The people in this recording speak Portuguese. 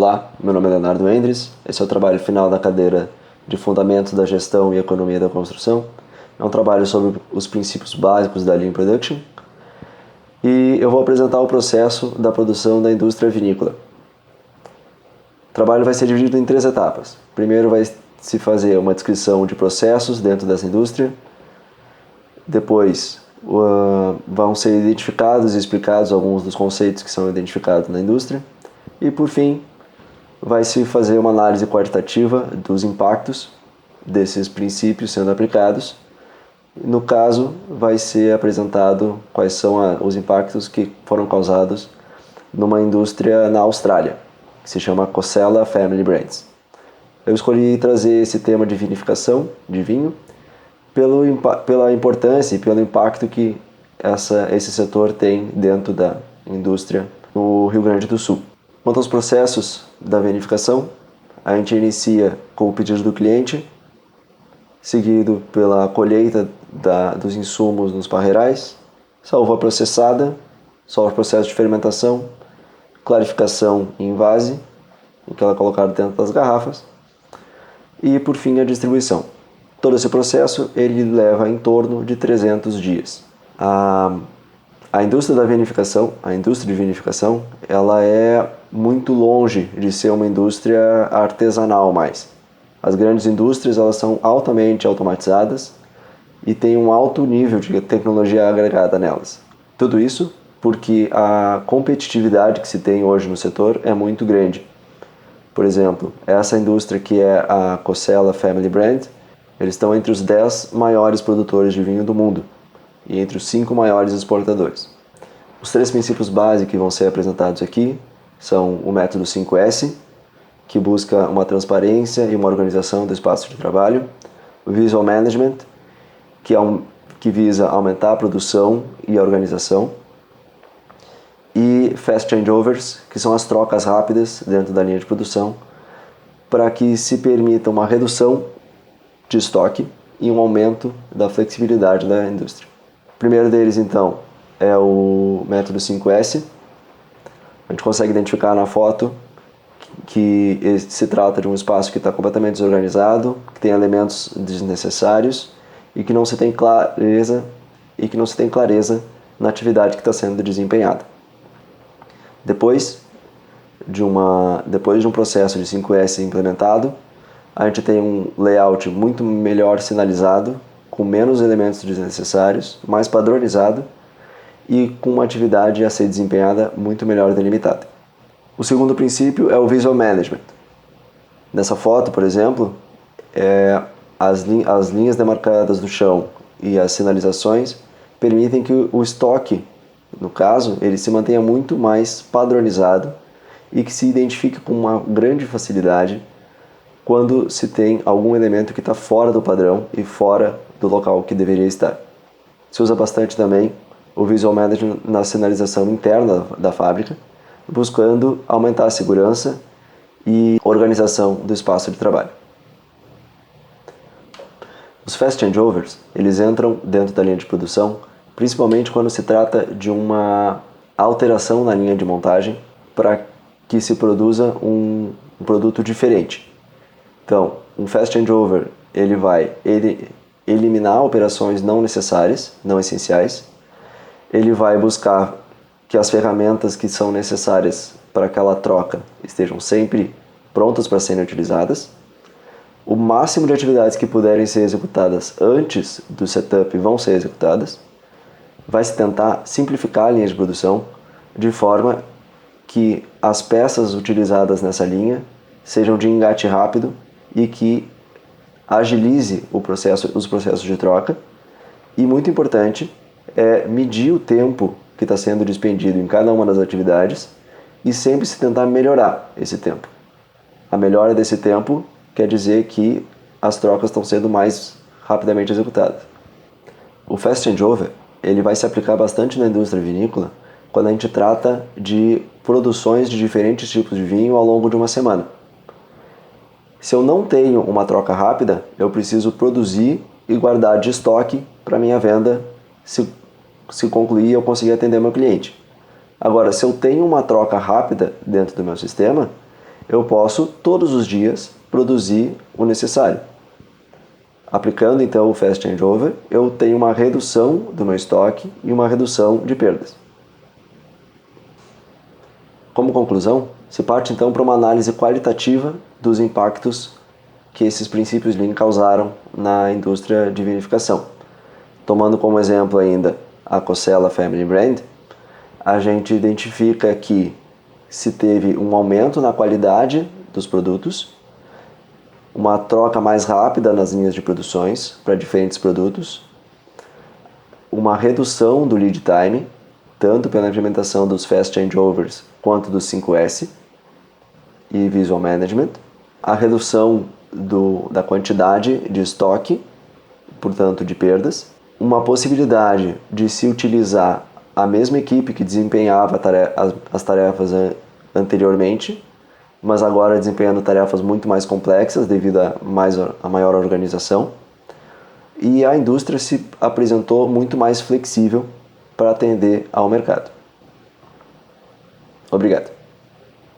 Olá, meu nome é Leonardo Endres, esse é o trabalho final da cadeira de Fundamentos da Gestão e Economia da Construção. É um trabalho sobre os princípios básicos da Lean Production e eu vou apresentar o processo da produção da indústria vinícola. O trabalho vai ser dividido em 3 etapas. Primeiro vai se fazer uma descrição de processos dentro dessa indústria. Depois vão ser identificados e explicados alguns dos conceitos que são identificados na indústria. E por fim, vai se fazer uma análise quantitativa dos impactos desses princípios sendo aplicados. No caso, vai ser apresentado quais são os impactos que foram causados numa indústria na Austrália, que se chama Cosella Family Brands. Eu escolhi trazer esse tema de vinificação de vinho pela importância e pelo impacto que esse setor tem dentro da indústria no Rio Grande do Sul. Quanto aos processos da vinificação, a gente inicia com o pedido do cliente, seguido pela colheita dos insumos nos parreirais, salva processada, salva o processo de fermentação, clarificação em vase, em que ela é colocada dentro das garrafas, e por fim a distribuição. Todo esse processo ele leva em torno de 300 dias. A indústria de vinificação, ela é muito longe de ser uma indústria artesanal mais. As grandes indústrias elas são altamente automatizadas e têm um alto nível de tecnologia agregada nelas. Tudo isso porque a competitividade que se tem hoje no setor é muito grande. Por exemplo, essa indústria que é a Cosella Family Brand, eles estão entre os 10 maiores produtores de vinho do mundo e entre os 5 maiores exportadores. Os 3 princípios básicos que vão ser apresentados aqui são o método 5S, que busca uma transparência e uma organização do espaço de trabalho, o Visual Management, que visa aumentar a produção e a organização, e Fast Changeovers, que são as trocas rápidas dentro da linha de produção, para que se permita uma redução de estoque e um aumento da flexibilidade da indústria. O primeiro deles, então, é o método 5S. A gente consegue identificar na foto que se trata de um espaço que está completamente desorganizado, que tem elementos desnecessários e que não se tem clareza na atividade que está sendo desempenhada. Depois de um processo de 5S implementado, a gente tem um layout muito melhor sinalizado, com menos elementos desnecessários, mais padronizado e com uma atividade a ser desempenhada muito melhor delimitada. O segundo princípio é o Visual Management. Nessa foto, por exemplo, as linhas demarcadas do chão e as sinalizações permitem que o estoque, no caso, ele se mantenha muito mais padronizado e que se identifique com uma grande facilidade quando se tem algum elemento que está fora do padrão e fora do local que deveria estar. Se usa bastante também o Visual Management na sinalização interna da fábrica, buscando aumentar a segurança e organização do espaço de trabalho. Os Fast Changeovers, eles entram dentro da linha de produção, principalmente quando se trata de uma alteração na linha de montagem para que se produza um produto diferente. Então, um Fast Changeover, ele vai eliminar operações não necessárias, não essenciais. Ele vai buscar que as ferramentas que são necessárias para aquela troca estejam sempre prontas para serem utilizadas. O máximo de atividades que puderem ser executadas antes do setup vão ser executadas. Vai se tentar simplificar a linha de produção de forma que as peças utilizadas nessa linha sejam de engate rápido e que agilize os processos de troca. E muito importante é medir o tempo que está sendo despendido em cada uma das atividades e sempre se tentar melhorar esse tempo. A melhora desse tempo quer dizer que as trocas estão sendo mais rapidamente executadas. O Fast Changeover ele vai se aplicar bastante na indústria vinícola quando a gente trata de produções de diferentes tipos de vinho ao longo de uma semana. Se eu não tenho uma troca rápida, eu preciso produzir e guardar de estoque para minha venda se concluir e eu conseguir atender meu cliente. Agora, se eu tenho uma troca rápida dentro do meu sistema, eu posso todos os dias produzir o necessário. Aplicando então o Fast Changeover, eu tenho uma redução do meu estoque e uma redução de perdas. Como conclusão, se parte então para uma análise qualitativa dos impactos que esses princípios Lean causaram na indústria de vinificação. Tomando como exemplo ainda a Cosella Family Brand, a gente identifica que se teve um aumento na qualidade dos produtos, uma troca mais rápida nas linhas de produções para diferentes produtos, uma redução do lead time, tanto pela implementação dos Fast Changeovers quanto dos 5S e Visual Management, a redução da quantidade de estoque, portanto de perdas, uma possibilidade de se utilizar a mesma equipe que desempenhava as tarefas anteriormente, mas agora desempenhando tarefas muito mais complexas devido a maior organização. E a indústria se apresentou muito mais flexível para atender ao mercado. Obrigado.